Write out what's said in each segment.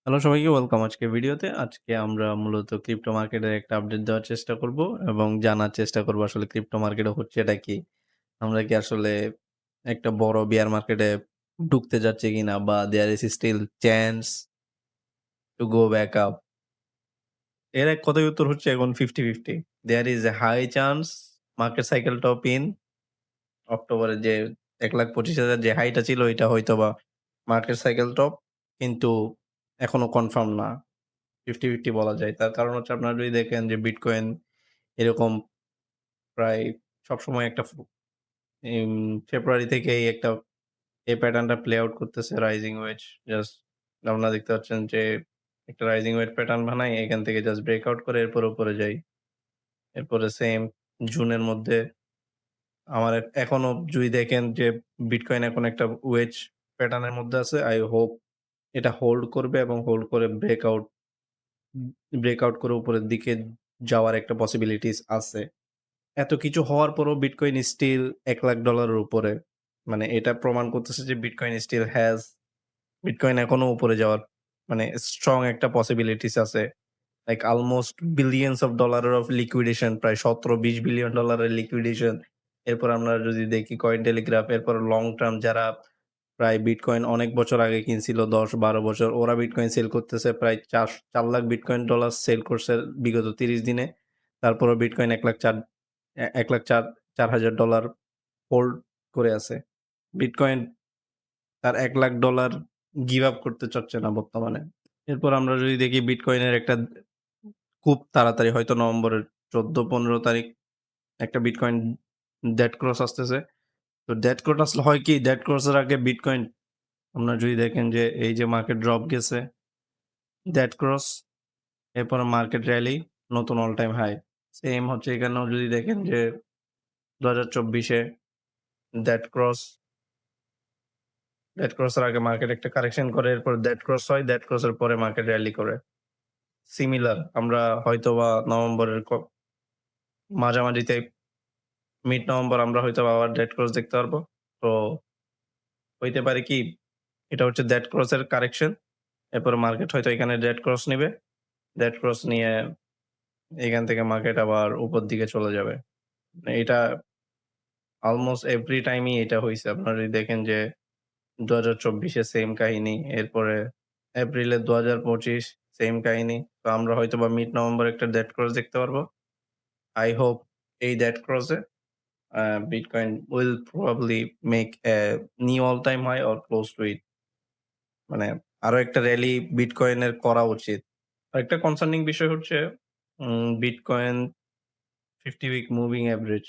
Hello সবাইকে welcome আজকের ভিডিওতে। আজকে আমরা মূলত ক্রিপ্টো মার্কেটের একটা আপডেট দেওয়ার চেষ্টা করব এবং জানার চেষ্টা করব আসলে ক্রিপ্টো মার্কেটে হচ্ছেটা কি? আমরা কি আসলে একটা বড় বিয়ার মার্কেটে ঢুকতে যাচ্ছি কিনা বা there is still chance to go back up? এর এক কথায় উত্তর হচ্ছে এখন 50-50 there is a high chance market cycle top in অক্টোবরে যে ১,২৫,০০০ যে হাইটা ছিল এটা হয়তোবা মার্কেট সাইকেল টপ কিন্তু এখনো কনফার্ম না। 50-50 বলা যায়। তার কারণ হচ্ছে আপনারা যদি দেখেন যে বিটকয়েন এরকম প্রায় সবসময় একটা ইম ফেব্রুয়ারি থেকেই একটা এই প্যাটার্নটা প্লে আউট করতেছে রাইজিং ওয়েজ। জাস্ট আপনারা দেখতে পাচ্ছেন যে একটা রাইজিং ওয়েজ প্যাটার্ন বানাই এখান থেকে জাস্ট ব্রেকআউট করে এরপর উপরে যাই। এরপরে সেম জুনের মধ্যে আমার এখনো যদি দেখেন যে বিটকয়েন এখন একটা ওয়েজ প্যাটার্ন এর মধ্যে আছে। আই হোপ এটা হোল্ড করবে এবং হোল্ড করে ব্রেকআউট করে উপরের দিকে যাওয়ার একটা পসিবিলিটিস আছে। এত কিছু হওয়ার পরও বিটকয়েন স্টিল $১,০০,০০০ এর উপরে। মানে এটা প্রমাণ করতেছে যে বিটকয়েন স্টিল হ্যাজ বিটকয়েন এখনো উপরে যাওয়ার মানে স্ট্রং একটা পসিবিলিটিস আছে। Like almost billions of dollar of liquidation প্রায় ১৭-২০ বিলিয়ন ডলারের লিকুইডেশন। এরপর আমরা যদি দেখি কয়েন টেলিগ্রাফ এরপর লং টার্ম যারা প্রায় বিটকয়েন অনেক বছর আগে কিনছিল ১০-১২ বছর ওরা বিটকয়েন সেল করতেছে প্রায় ৪ লাখ বিটকয়েন ডলার সেল করছে বিগত ৩০ দিনে। তারপরও বিটকয়েন ১,০০,০০০ $৪,০০০ হোল্ড করে আছে। বিটকয়েন তার $১,০০,০০০ গিভ আপ করতে চাচ্ছে না বর্তমানে। এরপর আমরা যদি দেখি বিটকয়েনের একটা খুব তাড়াতাড়ি হয়তো নভেম্বরের ১৪-১৫ তারিখ একটা বিটকয়েন ডেড ক্রস আসতেছে। তো ডেড ক্রস আসলে হয় কি? ডেড ক্রস এর আগে বিটকয়েন আপনারা যদি দেখেন যে এই যে মার্কেট ড্রপ গেছে, ডেড ক্রস এরপরে মার্কেট র‍্যালি, নতুন অল টাইম হাই। সেম হচ্ছে এখানেও যদি দেখেন যে ২০২৪ a dead cross, dead cross এর আগে মার্কেট একটা কারেকশন করে এরপর ডেড ক্রস হয়, ডেড ক্রস এর পরে মার্কেট র‍্যালি করে। সিমিলার আমরা হয়তোবা নভেম্বরের মাঝামাঝিতে মিড নভেম্বর আমরা হয়তোবা আবার ডেড ক্রস দেখতে পারবো। তো হইতে পারে কি এটা হচ্ছে ডেড ক্রস এর কারেকশন। এরপরে মার্কেট হয়তো এখানে ডেড ক্রস নিবে। ডেড ক্রস নিয়ে এখান থেকে মার্কেট আবার উপর দিকে চলে যাবে। এটা অলমোস্ট এভরি টাইমই এটা হইছে। আপনারা যদি দেখেন যে ২০২৪ এ সেম কাহিনী। এরপরে এপ্রিলে ২০২৫ সেম কাহিনী। তো আমরা হয়তোবা মিড নভেম্বর একটা ডেড ক্রস দেখতে পারবো। I hope এই dead ক্রসে Bitcoin will probably make a new all time high or close to it. মানে আরো একটা র‍্যালি বিটকয়েনের করা উচিত। আরেকটা কনসার্নিং বিষয় হচ্ছে বিটকয়েন 50 উইক মুভিং এভারেজ।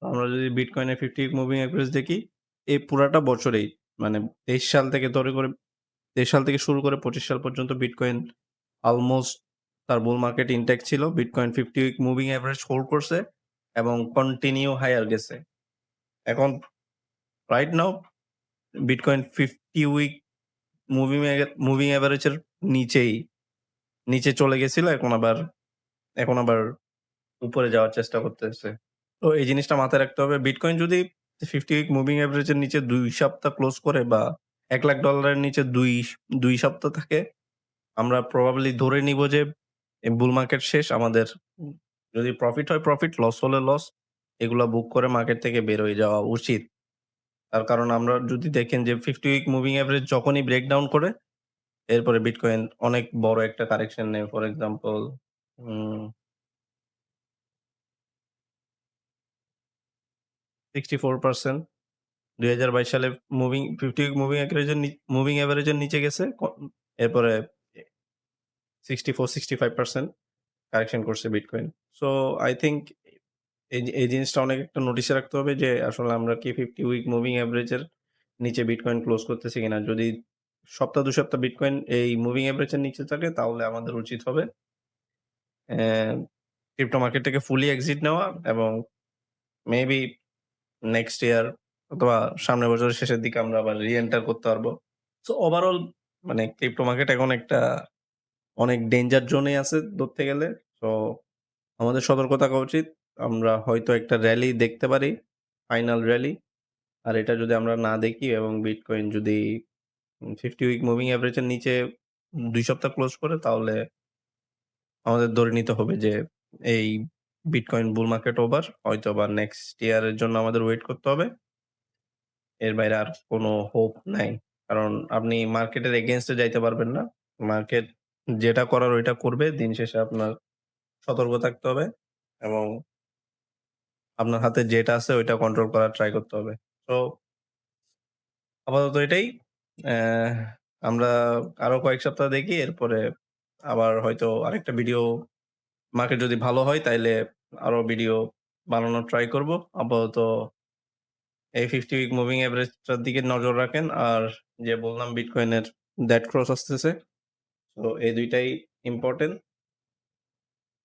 আমরা যদি বিটকয়েনের 50 উইক মুভিং এভারেজ দেখি, এই পুরাটা বছরেই মানে ২৩ সাল থেকে ২৩ সাল থেকে শুরু করে ২৫ সাল পর্যন্ত বিটকয়েন অলমোস্ট তার বুল মার্কেট ইনটেক্ট ছিল। Bitcoin 50 week moving average hold করছে এবং কন্টিনিউ হাইয়ার গেছে। এখন right now bitcoin 50 week moving average এর নিচে চলে গেছিল। এখন আবার উপরে যাওয়ার চেষ্টা করতেছে। তো এই জিনিসটা মাথায় রাখতে হবে। বিটকয়েন যদি 50 উইক মুভিং এভারেজ এর নিচে ২ সপ্তাহ ক্লোজ করে বা $১,০০,০০০ এর নিচে ২ সপ্তাহ থাকে, আমরা প্রবাবলি ধরে নিব যে বুল মার্কেট শেষ। আমাদের যদি প্রফিট হয় প্রফিট, লস হলে লস। এগুলা বুক করে মার্কেট থেকে বের হয়ে যাওয়া উচিত। তার কারণ আমরা যদি দেখেন যে 50 উইক মুভিং এভারেজ যখনই ব্রেকডাউন করে এরপরে বিটকয়েন অনেক বড় একটা কারেকশন নেয়। ফর এক্সাম্পল উম 64% ২০২২ সালে মুভিং 50 উইক মুভিং এভারেজের নিচে গেছে। এরপরে 64-65% কারেকশন করছে বিটকয়েন। সো আই থিংক এই জিনিসটা অনেক একটা নোটিসে রাখতে হবে যে আসলে আমরা কি 50 উইক মুভিং এভারেজ এর নিচে বিটকয়েন ক্লোজ করতেছি কিনা। যদি সপ্তাহ ২ সপ্তাহ বিটকয়েন এই মুভিং এভারেজ এর নিচে থাকে তাহলে আমাদের উচিত হবে অ্যা ক্রিপ্টো মার্কেট থেকে ফুলি এক্সিট নেওয়া এবং মেবি নেক্সট ইয়ার অথবা সামনের বছরের শেষের দিকে আমরা আবার রি-এন্টার করতে পারবো। সো ওভারঅল মানে ক্রিপ্টো মার্কেট এখন একটা অনেক ডেঞ্জার জোনে আছে ধরতে গেলে। সো আমাদের সতর্ক থাকা উচিত। আমরা হয়তো একটা র‍্যালি দেখতে পারি, ফাইনাল র‍্যালি। আর এটা যদি আমরা না দেখি এবং বিটকয়েন যদি 50 উইক মুভিং এভারেজ এর নিচে ২ সপ্তাহ ক্লোজ করে তাহলে আমাদের ধরে নিতে হবে যে এই বিটকয়েন বুল মার্কেট ওভার। হয়তোবা নেক্সট ইয়ার এর জন্য আমাদের ওয়েট করতে হবে। এর বাইরে আর কোনো হোপ নাই। কারণ আপনি মার্কেটের এগেইনস্ট এ যাইতে পারবেন না। মার্কেট যেটা করার ওইটা করবে। দিন শেষে আপনার সতর্ক থাকতে হবে এবং আপনার হাতে যেটা আছে ওইটা কন্ট্রোল করার ট্রাই করতে হবে। সো আপাতত এটাই। অ্যা আমরা আরো কয়েক সপ্তাহ দেখি। এরপরে আবার হয়তো আরেকটা ভিডিও মার্কেট যদি ভালো হয় তাইলে আরো ভিডিও বানানোর ট্রাই করব। আপাতত এই 50 উইক মুভিং এভারেজটার দিকে নজর রাখেন। আর যে বললাম বিটকয়েনের ডেড ক্রস আসতেছে। সো এই ২ টাই important.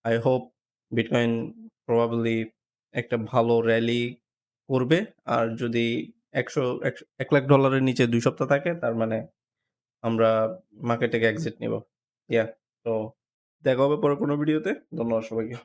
I hope bitcoin probably একটা ভালো র‍্যালি করবে। আর যদি ১,০০,০০০ এর নিচে ২ সপ্তাহ থাকে তার মানে আমরা মার্কেট থেকে এক্সিট নিব। তো দেখা হবে পরে কোনো ভিডিওতে। ধন্যবাদ সবাইকে।